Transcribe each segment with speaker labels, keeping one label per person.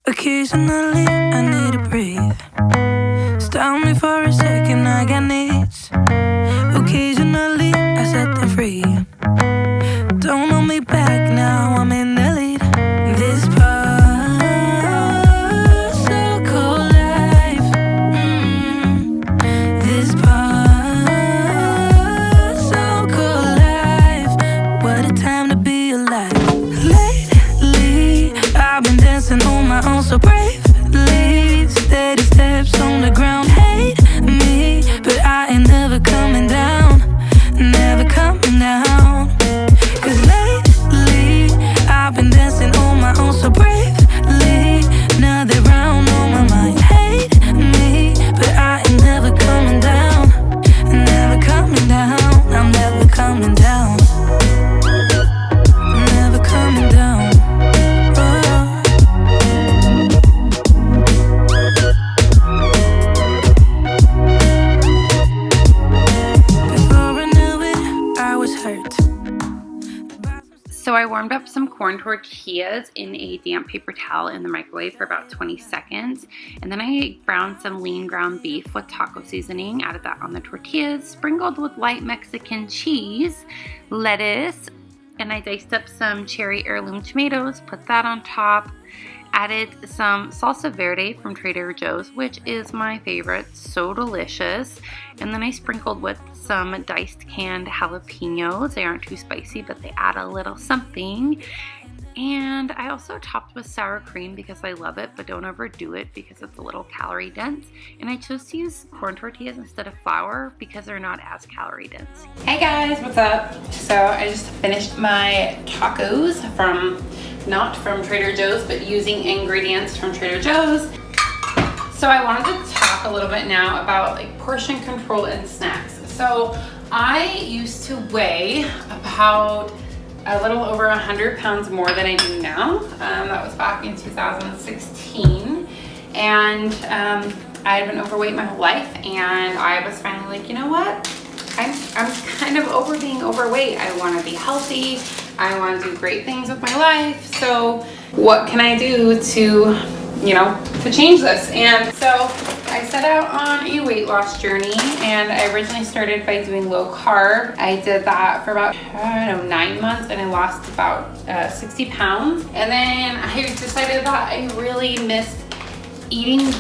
Speaker 1: Occasionally, I need to breathe. Stop me for a second, I got needs. Occasionally, I set them free. Don't hold me back now, I'm in the lead. This part, so cold life. This part, so cold life. What a time to be alive. Lately, I've been dancing on my own so bravely. Steady steps on the ground. Hate me, but I ain't never coming down. Never coming down. 'Cause lately, I've been dancing on my own so bravely. Another round on my mind. Hate me, but I ain't never coming down. Never coming down. I'm never coming down. Never coming down. Before I knew it, I was hurt.
Speaker 2: So I warmed up some corn tortillas in a damp paper towel in the microwave for about 20 seconds. And then I browned some lean ground beef with taco seasoning, added that on the tortillas, sprinkled with light Mexican cheese, lettuce, and I diced up some cherry heirloom tomatoes, put that on top, added some salsa verde from Trader Joe's, which is my favorite, so delicious. And then I sprinkled with some diced canned jalapenos. They aren't too spicy, but they add a little something. And I also topped with sour cream because I love it, but don't overdo it because it's a little calorie dense. And I chose to use corn tortillas instead of flour because they're not as calorie dense. Hey guys, what's up? So I just finished my tacos not from Trader Joe's, but using ingredients from Trader Joe's. So I wanted to talk a little bit now about like portion control and snacks. So I used to weigh about a little over 100 pounds more than I do now. That was back in 2016. And I had been overweight my whole life, and I was finally like, you know what? I'm kind of over being overweight. I want to be healthy. I want to do great things with my life. So what can I do to change this? And so I set out on a weight loss journey, and I originally started by doing low carb. I did that for about, 9 months, and I lost about 60 pounds. And then I decided that I really missed eating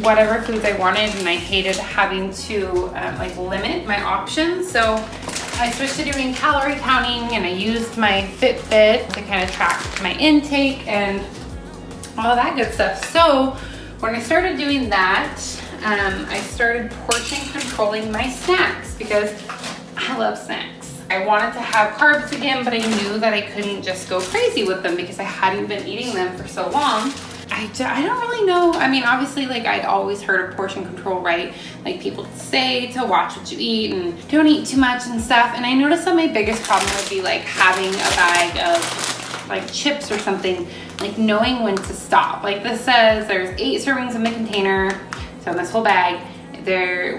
Speaker 2: whatever foods I wanted, and I hated having to limit my options. So I switched to doing calorie counting, and I used my Fitbit to kind of track my intake and all that good stuff. So when I started doing that, I started portion controlling my snacks because I love snacks. I wanted to have carbs again, but I knew that I couldn't just go crazy with them because I hadn't been eating them for so long. I don't really know. I mean, obviously, I'd always heard of portion control, right? Like people say to watch what you eat and don't eat too much and stuff. And I noticed that my biggest problem would be having a bag of chips or something, knowing when to stop. This says there's 8 servings in the container. So in this whole bag,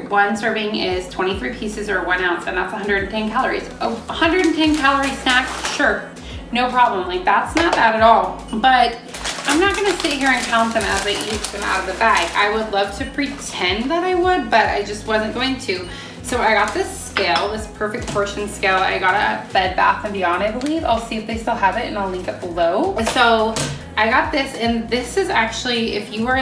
Speaker 2: one serving is 23 pieces or 1 ounce, and that's 110 calories. A 110 calorie snack, sure, no problem. That's not bad at all. But I'm not gonna sit here and count them as I eat them out of the bag. I would love to pretend that I would, but I just wasn't going to. So I got this scale, this perfect portion scale. I got it at Bed Bath & Beyond, I believe. I'll see if they still have it, and I'll link it below. So I got this, and this is actually, if you are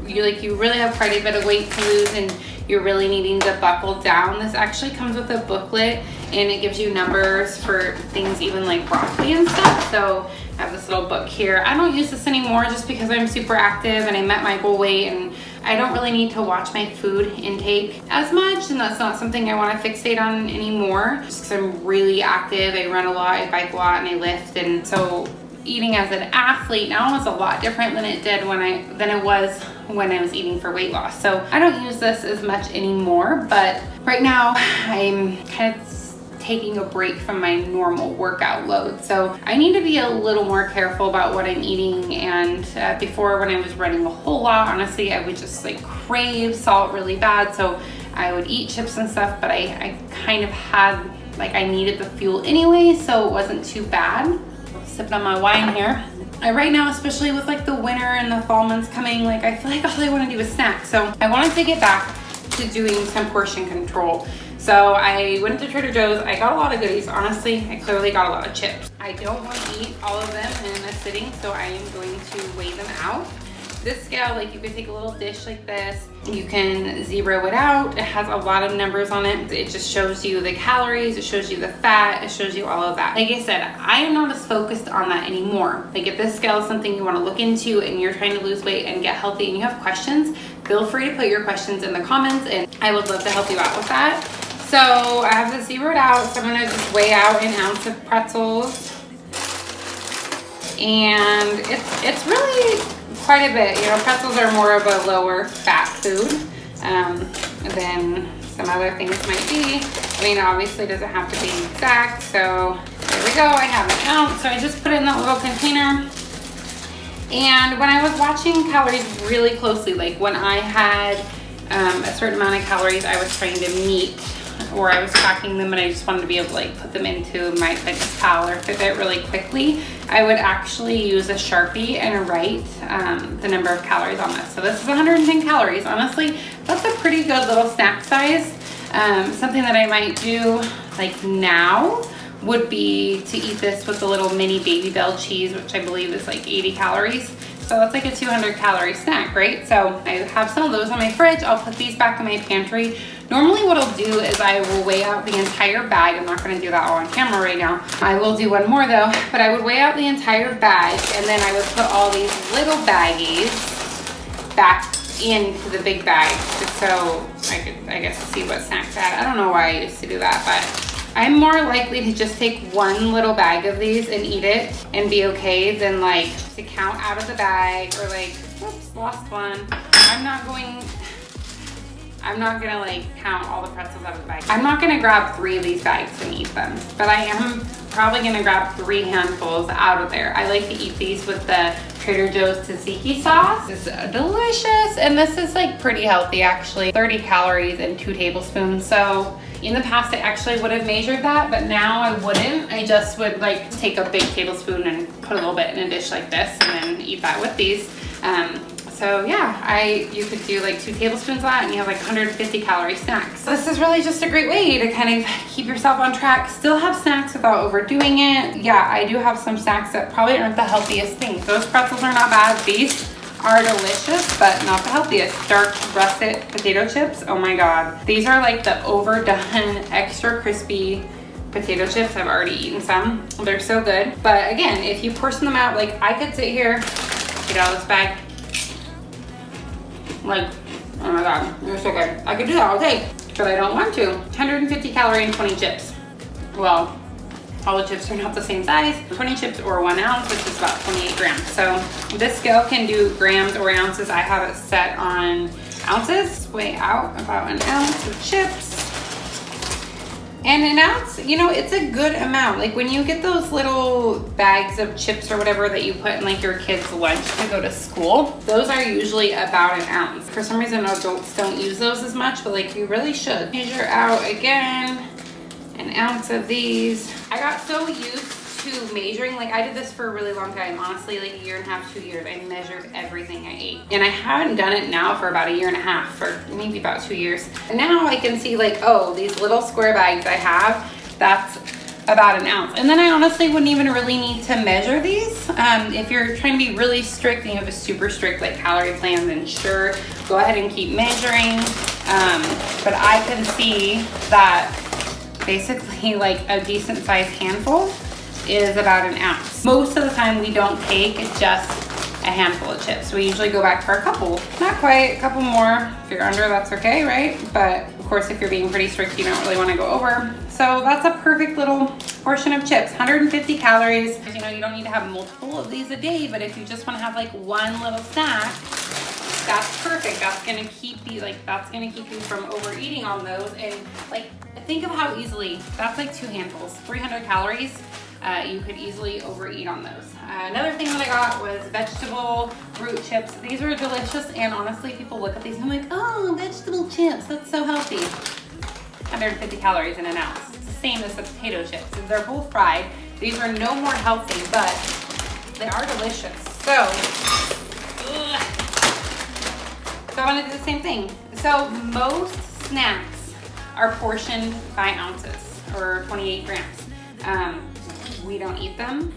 Speaker 2: you really have quite a bit of weight to lose and you're really needing to buckle down, this actually comes with a booklet, and it gives you numbers for things even like broccoli and stuff. So I have this little book here. I don't use this anymore just because I'm super active and I met my goal weight, and I don't really need to watch my food intake as much, and that's not something I want to fixate on anymore just because I'm really active. I run a lot, I bike a lot, and I lift, and so eating as an athlete now is a lot different than it was when I was eating for weight loss. So I don't use this as much anymore, but right now I'm kind of taking a break from my normal workout load. So I need to be a little more careful about what I'm eating. And before, when I was running a whole lot, honestly, I would just crave salt really bad. So I would eat chips and stuff, but I kind of had, I needed the fuel anyway, so it wasn't too bad. Sipping on my wine here. Right now, especially with like the winter and the fall months coming, like I feel like all I want to do is snack. So I wanted to get back to doing some portion control. So I went to Trader Joe's. I got a lot of goodies. Honestly, I clearly got a lot of chips. I don't want to eat all of them in a sitting, so I am going to weigh them out. This scale, like you can take a little dish like this, you can zero it out. It has a lot of numbers on it. It just shows you the calories, it shows you the fat, it shows you all of that. Like I said, I am not as focused on that anymore. Like if this scale is something you want to look into and you're trying to lose weight and get healthy and you have questions, feel free to put your questions in the comments and I would love to help you out with that. So I have this zeroed out, so I'm gonna just weigh out an ounce of pretzels. And it's really quite a bit. You know, pretzels are more of a lower fat food than some other things might be. I mean, obviously it doesn't have to be exact. So there we go, I have an ounce. So I just put it in that little container. And when I was watching calories really closely, like when I had a certain amount of calories I was trying to meet, or I was tracking them and I just wanted to be able to like put them into my FitnessPal or Fitbit really quickly, I would actually use a Sharpie and write the number of calories on this. So this is 110 calories. Honestly, that's a pretty good little snack size. Something that I might do like now would be to eat this with a little mini Baby Bell cheese, which I believe is like 80 calories. So that's like a 200 calorie snack, right? So I have some of those on my fridge. I'll put these back in my pantry. Normally what I'll do is I will weigh out the entire bag. I'm not gonna do that all on camera right now. I will do one more though, but I would weigh out the entire bag and then I would put all these little baggies back into the big bag just so I could, I guess, see what snacks I had. I don't know why I used to do that, but I'm more likely to just take one little bag of these and eat it and be okay than like to count out of the bag or like, whoops, lost one. I'm not gonna like count all the pretzels out of the bag. I'm not gonna grab 3 of these bags and eat them, but I am probably gonna grab 3 handfuls out of there. I like to eat these with the Trader Joe's tzatziki sauce. It's delicious, and this is like pretty healthy actually. 30 calories and 2 tablespoons. So in the past, I actually would have measured that, but now I wouldn't. I just would like take a big tablespoon and put a little bit in a dish like this and then eat that with these. So yeah, you could do like 2 tablespoons of that and you have like 150 calorie snacks. So this is really just a great way to kind of keep yourself on track, still have snacks without overdoing it. Yeah, I do have some snacks that probably aren't the healthiest things. Those pretzels are not bad. These are delicious, but not the healthiest. Dark russet potato chips, oh my God. These are like the overdone, extra crispy potato chips. I've already eaten some. They're so good. But again, if you portion them out, like I could sit here, get out of this bag, like, oh my God, they're so good. I could do that all day, but I don't want to. 150 calorie and 20 chips. Well, all the chips are not the same size. 20 chips or 1 ounce, which is about 28 grams. So this scale can do grams or ounces. I have it set on ounces. Weigh out about 1 ounce of chips. And 1 ounce, you know, it's a good amount. Like when you get those little bags of chips or whatever that you put in like your kid's lunch to go to school, those are usually about 1 ounce. For some reason, adults don't use those as much, but like you really should. Measure out again, 1 ounce of these. I got so used to measuring, like I did this for a really long time, honestly, like 1.5 years, 2 years. I measured everything I ate. And I haven't done it now for about 1.5 years, or maybe about 2 years. And now I can see like, oh, these little square bags I have, that's about 1 ounce. And then I honestly wouldn't even really need to measure these. If you're trying to be really strict and you have a super strict like calorie plan, then sure, go ahead and keep measuring. But I can see that basically like a decent sized handful is about 1 ounce. Most of the time we don't take just a handful of chips. We usually go back for a couple. Not quite, a couple more. If you're under, that's okay, right? But of course, if you're being pretty strict, you don't really want to go over. So that's a perfect little portion of chips. 150 calories. You know, you don't need to have multiple of these a day, but if you just want to have like one little snack, that's perfect. That's gonna keep you from overeating on those. And like, think of how easily, that's like 2 handfuls, 300 calories. You could easily overeat on those. Another thing that I got was vegetable root chips. These are delicious, and honestly, people look at these and I'm like, oh, vegetable chips, that's so healthy. 150 calories in 1 ounce. It's the same as the potato chips. They're both fried. These are no more healthy, but They are delicious. So I'm gonna do the same thing. So most snacks are portioned by ounces or 28 grams. We don't eat them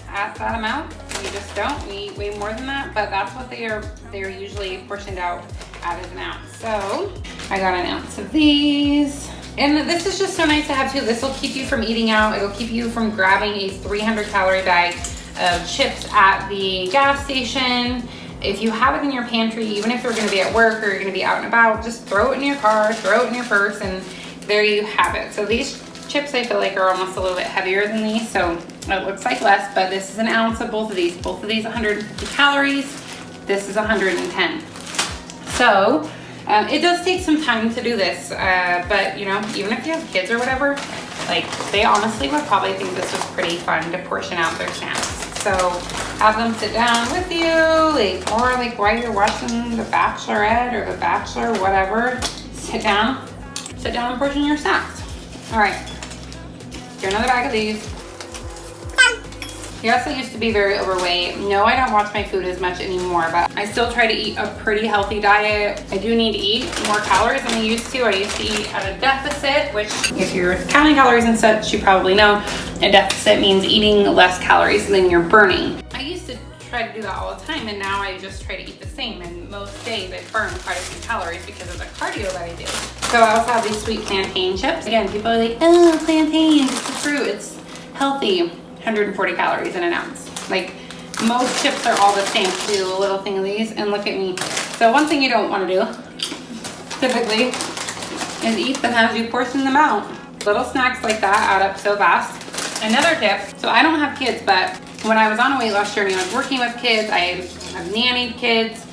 Speaker 2: at that amount. We just don't. We eat way more than that, but that's what they're usually portioned out at as an ounce. So I got an ounce of these. And this is just so nice to have too. This will keep you from eating out. It'll keep you from grabbing a 300 calorie bag of chips at the gas station. If you have it in your pantry, even if you're gonna be at work or you're gonna be out and about, just throw it in your car, throw it in your purse, and there you have it. So these chips I feel like are almost a little bit heavier than these, so it looks like less, but this is an ounce of both of these. Both of these 150 calories, this is 110. So it does take some time to do this, but you know, even if you have kids or whatever, like they honestly would probably think this was pretty fun to portion out their snacks. So have them sit down with you, like, or like while you're watching The Bachelorette or The Bachelor, whatever, sit down and portion your snacks. All right, here's another bag of these. Yes, I used to be very overweight. No, I don't watch my food as much anymore, but I still try to eat a pretty healthy diet. I do need to eat more calories than I used to. I used to eat at a deficit, which if you're counting calories and such, you probably know a deficit means eating less calories than you're burning. I used to try to do that all the time, and now I just try to eat the same, and most days I burn quite a few calories because of the cardio that I do. So I also have these sweet plantain chips. Again, people are like, oh, plantains, it's a fruit, it's healthy. 140 calories in an ounce. Like most chips are all the same. Do a little thing of these and look at me. So one thing you don't want to do typically is eat them as you portion them out. Little snacks like that add up so fast. Another tip, so I don't have kids, but when I was on a weight loss journey, I was working with kids, I have nannied kids.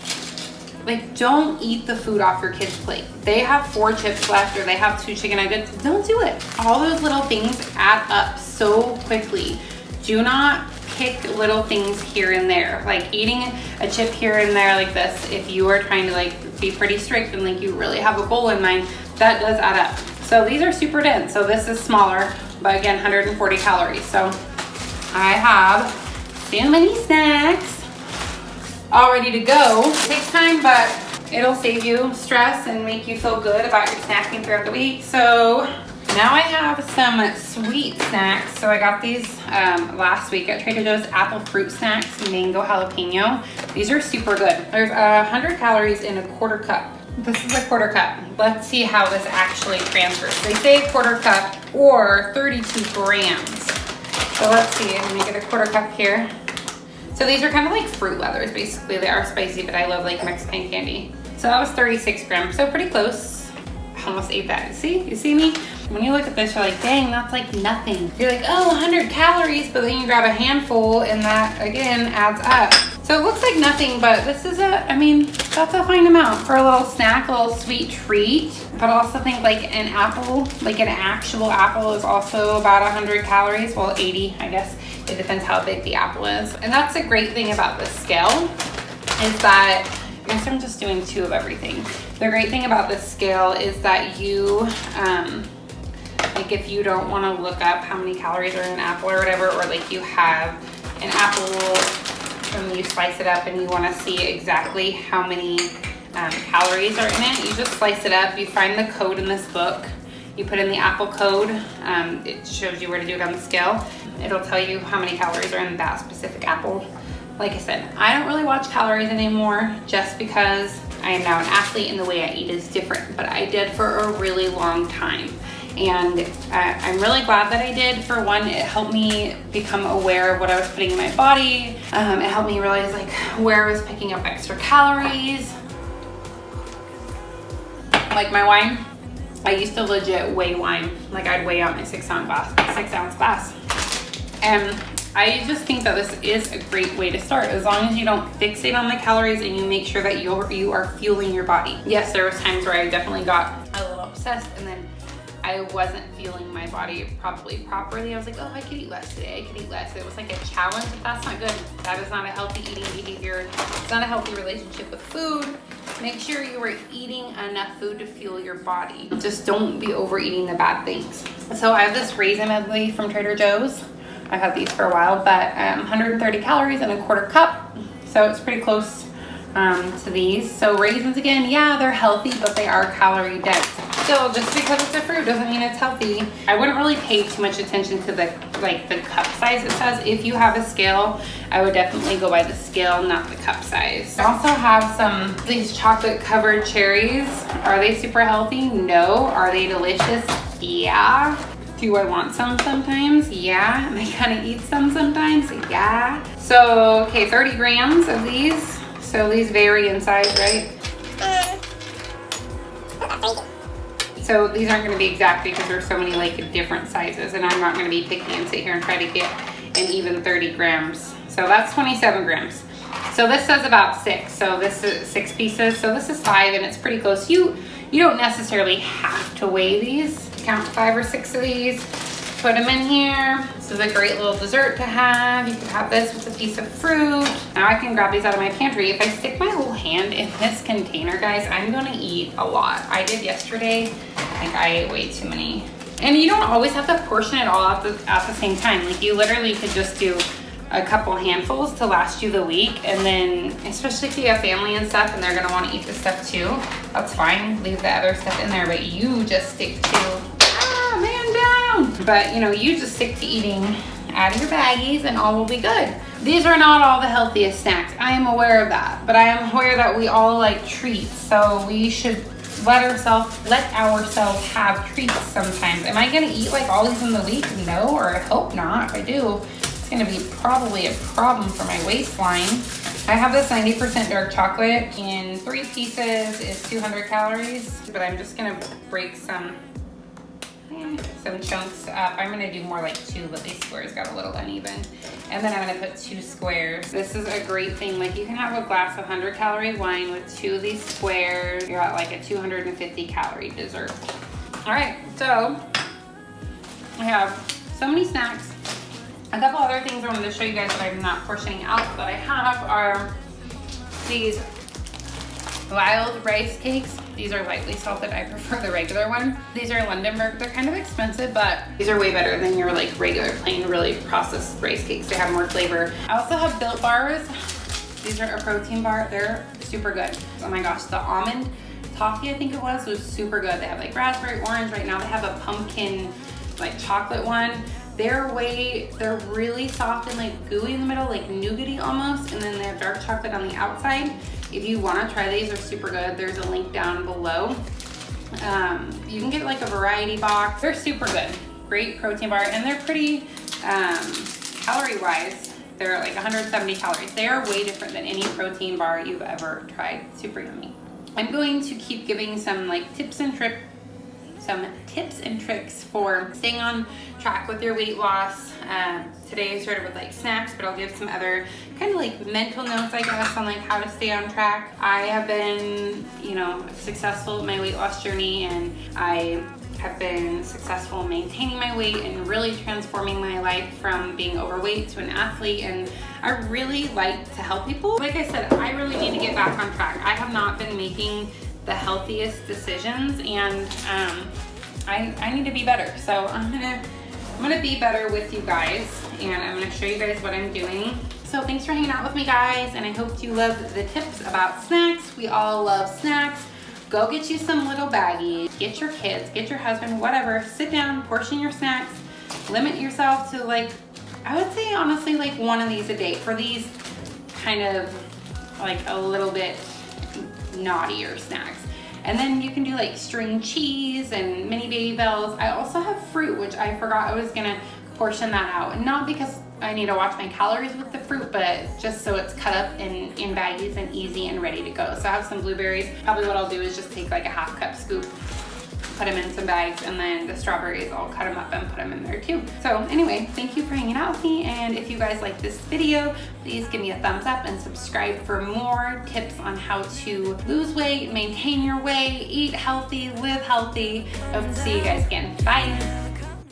Speaker 2: Like, don't eat the food off your kid's plate. They have 4 chips left or they have 2 chicken nuggets. Don't do it. All those little things add up so quickly. Do not pick little things here and there. Like eating a chip here and there like this, if you are trying to like be pretty strict and like you really have a goal in mind, that does add up. So these are super dense. So this is smaller, but again, 140 calories. So I have so many snacks all ready to go. It takes time, but it'll save you stress and make you feel good about your snacking throughout the week. So now I have some sweet snacks. So I got these last week at Trader Joe's, apple fruit snacks, mango jalapeno. These are super good. There's 100 calories in a quarter cup. This is a quarter cup. Let's see how this actually transfers. They say a quarter cup or 32 grams. So let's see, I'm gonna get a quarter cup here. So these are kind of like Fruit Leathers, basically. They are spicy, but I love like Mexican candy. So that was 36 grams, so pretty close. I almost ate that. See, you see me? When you look at this, you're like, dang, that's like nothing. You're like, oh, 100 calories, but then you grab a handful and that, again, adds up. So it looks like nothing, but this is I mean, that's a fine amount for a little snack, a little sweet treat. But I also think like an apple, like an actual apple is also about 100 calories. Well, 80, I guess. It depends how big the apple is. And that's a great thing about this scale is that, I guess I'm just doing 2 of everything. The great thing about this scale is that you, like if you don't want to look up how many calories are in an apple or whatever, or like you have an apple and you slice it up and you want to see exactly how many calories are in it, you just slice it up. You find the code in this book. You put in the apple code. It shows you where to do it on the scale. It'll tell you how many calories are in that specific apple. Like I said, I don't really watch calories anymore just because I am now an athlete and the way I eat is different, but I did for a really long time. And I'm really glad that I did. For one, it helped me become aware of what I was putting in my body. It helped me realize like where I was picking up extra calories. Like my wine, I used to legit weigh wine. Like I'd weigh out my 6-ounce glass. And I just think that this is a great way to start, as long as you don't fixate on the calories and you make sure that you are fueling your body. Yes, there was times where I definitely got a little obsessed and then I wasn't fueling my body properly. I was like, oh, I could eat less today, I could eat less. It was like a challenge, but that's not good. That is not a healthy eating behavior. It's not a healthy relationship with food. Make sure you are eating enough food to fuel your body. Just don't be overeating the bad things. So I have this raisin medley from Trader Joe's. I've had these for a while, but 130 calories and a quarter cup. So it's pretty close to these. So raisins, again, yeah, they're healthy, but they are calorie dense. Still, just because it's a fruit doesn't mean it's healthy. I wouldn't really pay too much attention to the cup size it says. If you have a scale, I would definitely go by the scale, not the cup size. I also have some of these chocolate covered cherries. Are they super healthy? No. Are they delicious? Yeah. Do I want some sometimes? Yeah. Am I gonna eat some sometimes? Yeah. So, okay, 30 grams of these. So these vary in size, right? So these aren't gonna be exact because there's so many like different sizes, and I'm not gonna be picky and sit here and try to get an even 30 grams. So that's 27 grams. So this says about 6. So this is 6 pieces. So this is 5, and it's pretty close. You don't necessarily have to weigh these. Count 5 or 6 of these. Put them in here. This is a great little dessert to have. You can have this with a piece of fruit. Now I can grab these out of my pantry. If I stick my whole hand in this container, guys, I'm gonna eat a lot. I did yesterday. I think I ate way too many. And you don't always have to portion it all at the same time. Like you literally could just do a couple handfuls to last you the week, and then especially if you have family and stuff and they're gonna want to eat this stuff too, that's fine. Leave the other stuff in there, but you just stick to man down. But you know, you just stick to eating out of your baggies and all will be good. These are not all the healthiest snacks. I am aware of that, but I am aware that we all like treats, so we should let ourselves have treats sometimes. Am I gonna eat like all these in the week? No, or I hope not. If I do, it's gonna be probably a problem for my waistline. I have this 90% dark chocolate in 3 pieces is 200 calories, but I'm just gonna break some chunks up. I'm gonna do more like 2, but these squares got a little uneven. And then I'm gonna put 2 squares. This is a great thing. Like you can have a glass of 100 calorie wine with 2 of these squares. You're at like a 250 calorie dessert. All right, so I have so many snacks. A couple other things I wanted to show you guys that I'm not portioning out that I have are these wild rice cakes. These are lightly salted. I prefer the regular one. These are Lundenberg. They're kind of expensive, but these are way better than your like regular plain really processed rice cakes. They have more flavor. I also have Built Bars. These are a protein bar. They're super good. Oh my gosh, the almond toffee, I think it was super good. They have like raspberry, orange. Right now they have a pumpkin like chocolate one. They're really soft and like gooey in the middle, like nougaty almost, and then they have dark chocolate on the outside. If you want to try these, they're super good. There's a link down below. You can get like a variety box. They're super good. Great protein bar, and they're pretty calorie wise. They're like 170 calories. They are way different than any protein bar you've ever tried. Super yummy. I'm going to keep giving some like tips and tricks for staying on track with your weight loss. Today I started with like snacks, but I'll give some other kind of like mental notes, I guess, on like how to stay on track. I have been, you know, successful in my weight loss journey, and I have been successful in maintaining my weight and really transforming my life from being overweight to an athlete. And I really like to help people. Like I said, I really need to get back on track. I have not been making the healthiest decisions, and I need to be better. So I'm gonna be better with you guys, and I'm gonna show you guys what I'm doing. So thanks for hanging out with me, guys, and I hope you loved the tips about snacks. We all love snacks. Go get you some little baggies, get your kids, get your husband, whatever, sit down, portion your snacks, limit yourself to like, I would say honestly like 1 of these a day for these kind of like a little bit naughtier snacks. And then you can do like string cheese and mini Baby Bells. I also have fruit, which I forgot I was gonna portion that out. And not because I need to watch my calories with the fruit, but just so it's cut up in baggies and easy and ready to go. So I have some blueberries. Probably what I'll do is just take like a 1/2 cup scoop, put them in some bags, and then the strawberries, I'll cut them up and put them in there too. So anyway, thank you for hanging out with me, and if you guys like this video, please give me a thumbs up and subscribe for more tips on how to lose weight, maintain your weight, eat healthy, live healthy. Hope to see you guys again. Bye.